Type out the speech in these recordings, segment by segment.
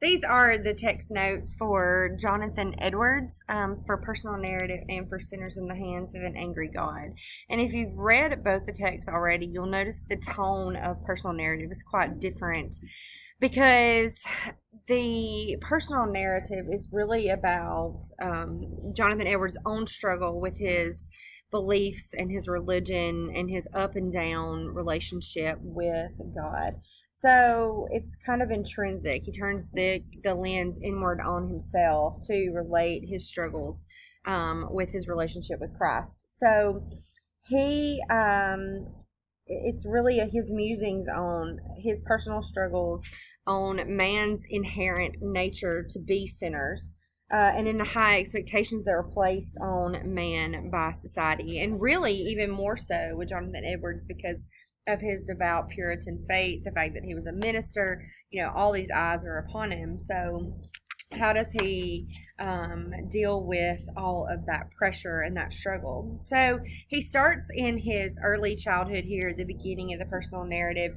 These are the text notes for Jonathan Edwards, for personal narrative and for Sinners in the Hands of an Angry God. And if you've read both the texts already, you'll notice the tone of personal narrative is quite different because the personal narrative is really about Jonathan Edwards' own struggle with his beliefs and his religion and his up and down relationship with God. So it's kind of intrinsic. He turns the lens inward on himself to relate his struggles with his relationship with Christ. So he it's really his musings on his personal struggles, on man's inherent nature to be sinners, and then the high expectations that are placed on man by society, and really even more so with Jonathan Edwards because of his devout Puritan faith, the fact that he was a minister, all these eyes are upon him. So how does he deal with all of that pressure and that struggle? So he starts in his early childhood here, the beginning of the personal narrative,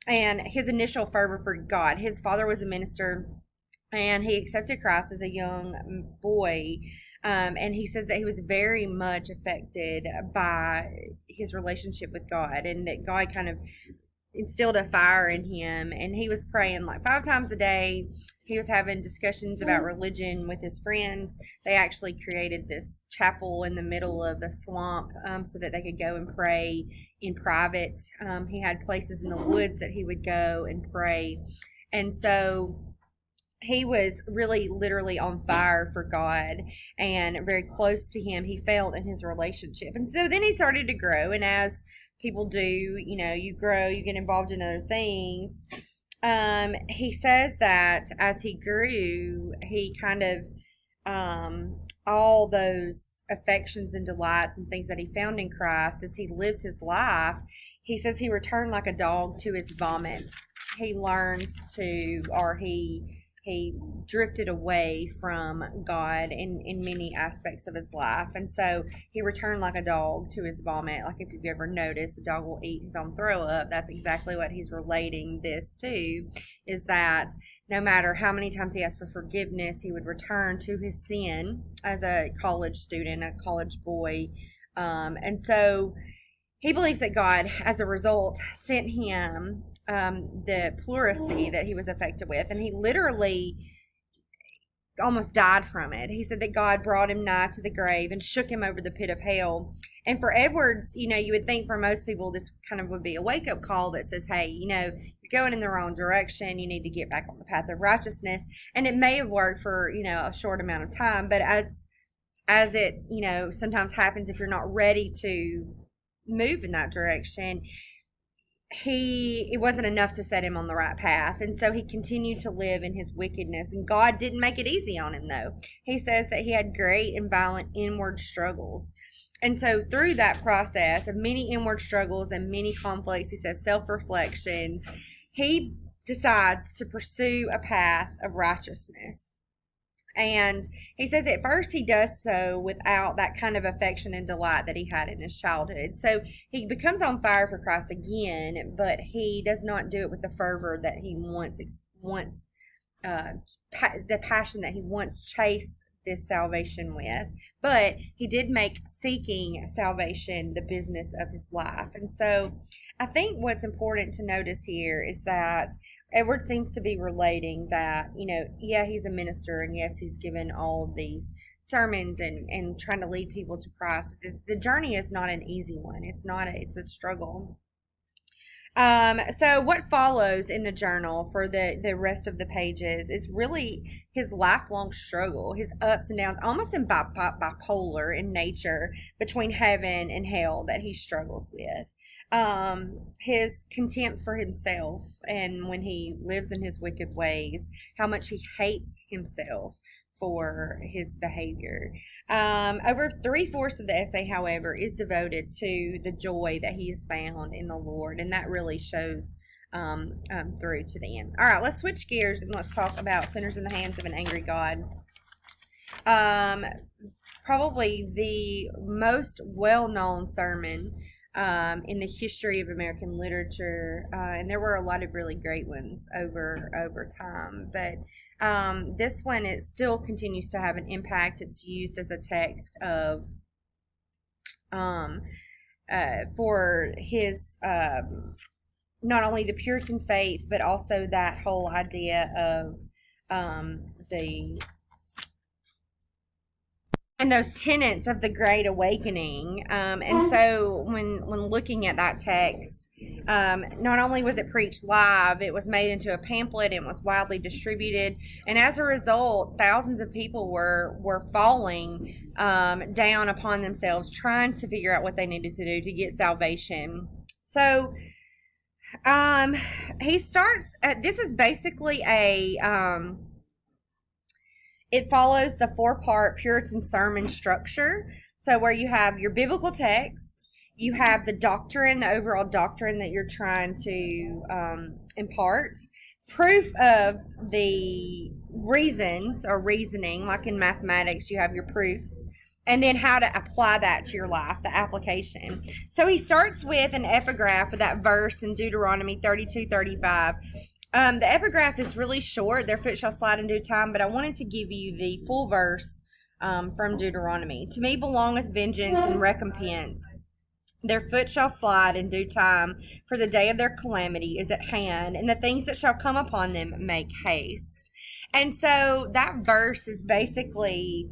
and his initial fervor for God. His father was a minister, and he accepted Christ as a young boy. And he says that he was very much affected by his relationship with God, and that God kind of instilled a fire in him, and he was praying like 5 times a day. He was having discussions about religion with his friends. They actually created this chapel in the middle of a swamp so that they could go and pray in private. He had places in the woods that he would go and pray. And so he was really literally on fire for God and very close to him. He felt in his relationship. And so then he started to grow. And as people do, you grow, you get involved in other things. He says that as he grew, he kind of, all those affections and delights and things that he found in Christ as he lived his life, he says he returned like a dog to his vomit. He learned to, or he drifted away from God in many aspects of his life. And so he returned like a dog to his vomit. Like if you've ever noticed, a dog will eat his own throw up. That's exactly what he's relating this to, is that no matter how many times he asked for forgiveness, he would return to his sin as a college student, a college boy. And so he believes that God, as a result, sent him the pleurisy that he was affected with, and he literally almost died from it. He said that God brought him nigh to the grave and shook him over the pit of hell. And for Edwards, you would think for most people this kind of would be a wake-up call that says, hey, you're going in the wrong direction. You need to get back on the path of righteousness. And it may have worked for, a short amount of time, but as it, sometimes happens if you're not ready to move in that direction, it wasn't enough to set him on the right path. And so he continued to live in his wickedness, and God didn't make it easy on him, though. He says that he had great and violent inward struggles. And so through that process of many inward struggles and many conflicts, he says self-reflections, he decides to pursue a path of righteousness. And he says at first he does so without that kind of affection and delight that he had in his childhood. So he becomes on fire for Christ again, but he does not do it with the fervor that he the passion that he once chased this salvation with. But he did make seeking salvation the business of his life. And so I think what's important to notice here is that Edward seems to be relating that, he's a minister, and yes, he's given all of these sermons and trying to lead people to Christ. The journey is not an easy one. It's a struggle. So what follows in the journal for the rest of the pages is really his lifelong struggle, his ups and downs, almost in bipolar in nature between heaven and hell that he struggles with. His contempt for himself, and when he lives in his wicked ways, how much he hates himself for his behavior. Over 3/4 of the essay, however, is devoted to the joy that he has found in the Lord, and that really shows through to the end. All right, let's switch gears and let's talk about Sinners in the Hands of an Angry God. Probably the most well-known sermon in the history of American literature, and there were a lot of really great ones over time. But this one, it still continues to have an impact. It's used as a text of um, for his not only the Puritan faith, but also that whole idea of the and those tenets of the Great Awakening. And so when looking at that text, not only was it preached live, it was made into a pamphlet and was widely distributed. And as a result, thousands of people were falling down upon themselves, trying to figure out what they needed to do to get salvation. So he starts, this is basically it follows the 4-part Puritan sermon structure. So where you have your biblical text, you have the doctrine, the overall doctrine that you're trying to impart, proof of the reasons or reasoning, like in mathematics, you have your proofs, and then how to apply that to your life, the application. So he starts with an epigraph of that verse in Deuteronomy 32:35. The epigraph is really short. Their foot shall slide in due time, but I wanted to give you the full verse from Deuteronomy. To me belongeth vengeance and recompense. Their foot shall slide in due time, for the day of their calamity is at hand, and the things that shall come upon them make haste. And so that verse is basically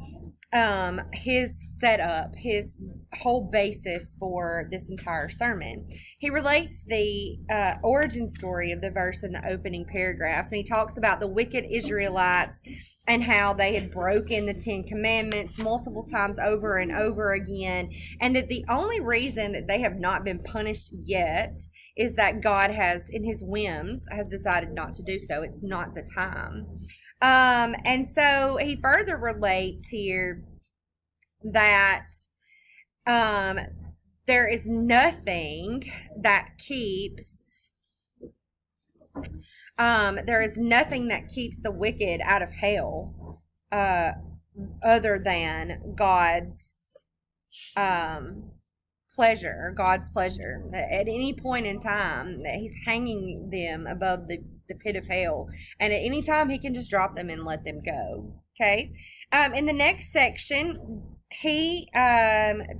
his setup, his whole basis for this entire sermon. He relates the origin story of the verse in the opening paragraphs, and he talks about the wicked Israelites and how they had broken the 10 Commandments multiple times over and over again, and that the only reason that they have not been punished yet is that God has, in his whims, has decided not to do so. It's not the time. And so he further relates here that there is nothing that keeps the wicked out of hell other than God's pleasure. At any point in time, that he's hanging them above the pit of hell, and at any time he can just drop them and let them go. Okay. In the next section, he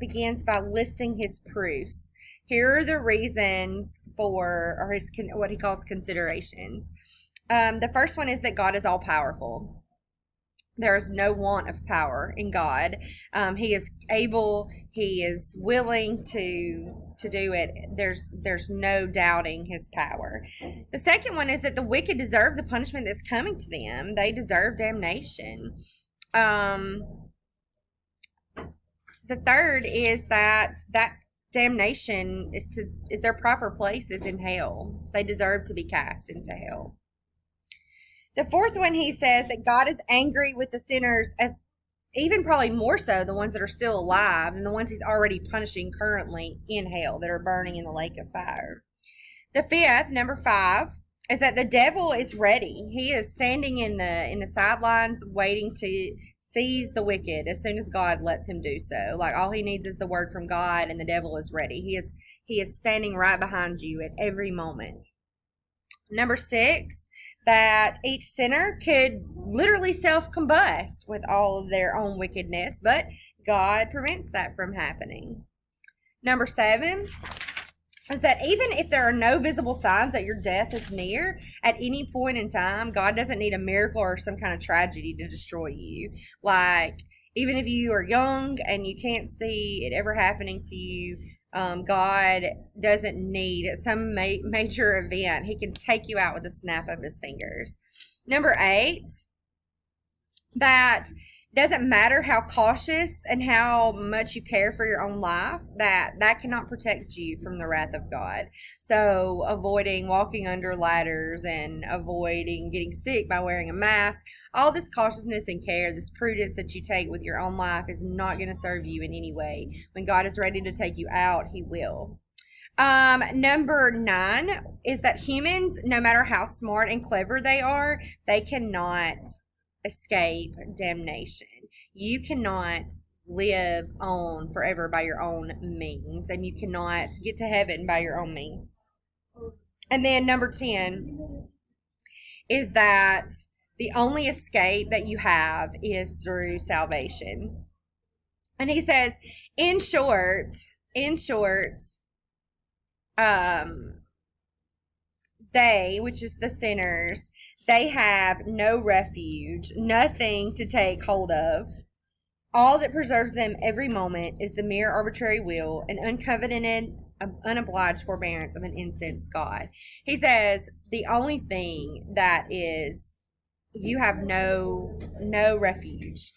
begins by listing his proofs. Here are the reasons for, or his what he calls considerations. The first one is that God is all powerful. There is no want of power in God. He is able. He is willing to do it. There's no doubting his power. The second one is that the wicked deserve the punishment that's coming to them. They deserve damnation. The third is that damnation is their proper place is in hell. They deserve to be cast into hell. The fourth one, he says that God is angry with the sinners, as even probably more so the ones that are still alive than the ones he's already punishing currently in hell, that are burning in the lake of fire. The fifth, number 5, is that the devil is ready. He is standing in the sidelines waiting to seize the wicked as soon as God lets him do so. Like, all he needs is the word from God, and the devil is ready. He is standing right behind you at every moment. Number 6, that each sinner could literally self-combust with all of their own wickedness, but God prevents that from happening. Number 7 is that even if there are no visible signs that your death is near, at any point in time, God doesn't need a miracle or some kind of tragedy to destroy you. Like, even if you are young and you can't see it ever happening to you, God doesn't need some major event. He can take you out with a snap of his fingers. Number 8, that doesn't matter how cautious and how much you care for your own life, that cannot protect you from the wrath of God. So avoiding walking under ladders and avoiding getting sick by wearing a mask, all this cautiousness and care, this prudence that you take with your own life is not going to serve you in any way. When God is ready to take you out, he will. Number 9 is that humans, no matter how smart and clever they are, they cannot escape damnation. You cannot live on forever by your own means, and you cannot get to heaven by your own means. And then number 10 is that the only escape that you have is through salvation. And he says, in short, they, which is the sinners, they have no refuge, nothing to take hold of. All that preserves them every moment is the mere arbitrary will and uncovenanted, unobliged forbearance of an incensed God. He says the only thing that is, you have no refuge.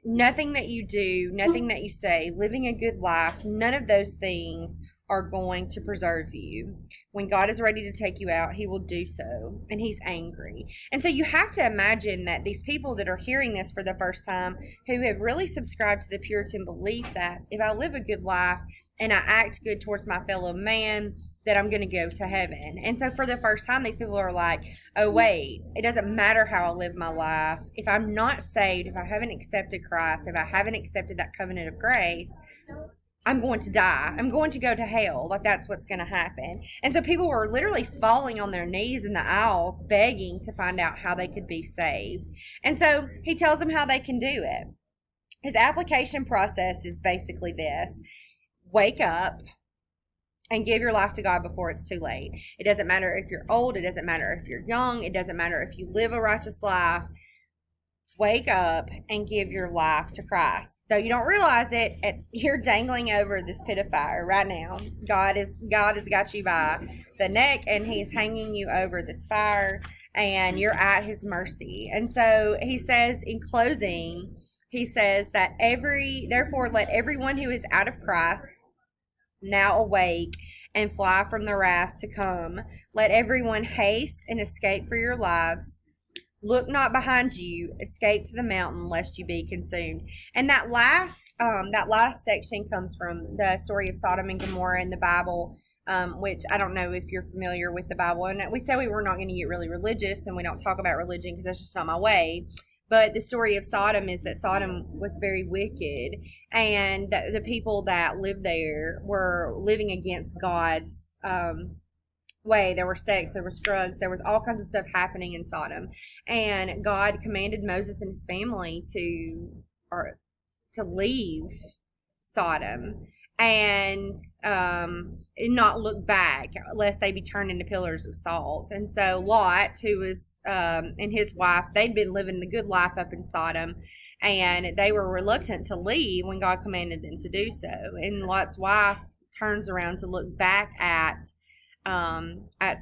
Nothing that you do, nothing that you say, living a good life, none of those things are going to preserve you. When God is ready to take you out, he will do so, and he's angry. And so you have to imagine that these people that are hearing this for the first time, who have really subscribed to the Puritan belief that if I live a good life and I act good towards my fellow man, that I'm going to go to heaven. And so for the first time, these people are like, oh, wait, it doesn't matter how I live my life. If I'm not saved, if I haven't accepted Christ, if I haven't accepted that covenant of grace, I'm going to die. I'm going to go to hell. Like, that's what's going to happen. And so people were literally falling on their knees in the aisles, begging to find out how they could be saved. And so he tells them how they can do it. His application process is basically this: wake up and give your life to God before it's too late. It doesn't matter if you're old. It doesn't matter if you're young. It doesn't matter if you live a righteous life. Wake up and give your life to Christ. Though you don't realize it, you're dangling over this pit of fire right now. God has got you by the neck, and he's hanging you over this fire, and you're at his mercy. And so he says in closing, he says that therefore let everyone who is out of Christ now awake and fly from the wrath to come. Let everyone haste and escape for your lives. Look not behind you, escape to the mountain, lest you be consumed. And that last section comes from the story of Sodom and Gomorrah in the Bible, which I don't know if you're familiar with the Bible. And we said we were not going to get really religious, and we don't talk about religion because that's just not my way. But the story of Sodom is that Sodom was very wicked, and the people that lived there were living against God's way. There were sex, there was drugs, there was all kinds of stuff happening in Sodom, and God commanded Moses and his family to leave Sodom and not look back lest they be turned into pillars of salt. And so Lot, who was and his wife, they'd been living the good life up in Sodom, and they were reluctant to leave when God commanded them to do so. And Lot's wife turns around to look back at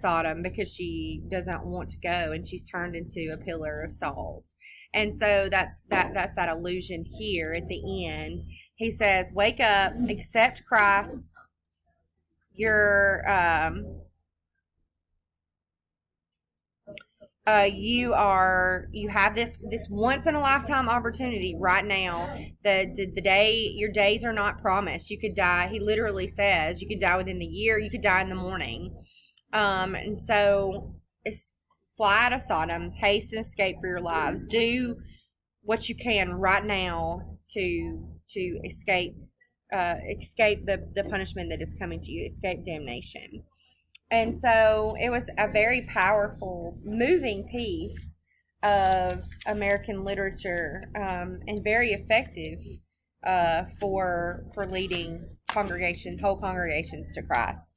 Sodom because she doesn't want to go, and she's turned into a pillar of salt. And so that's that allusion here at the end. He says, wake up, accept Christ. You have this once in a lifetime opportunity right now. Your days are not promised. You could die. He literally says you could die within the year. You could die in the morning. And so fly out of Sodom, haste and escape for your lives. Do what you can right now to escape the punishment that is coming to you. Escape damnation. And so it was a very powerful, moving piece of American literature, and very effective for leading whole congregations to Christ.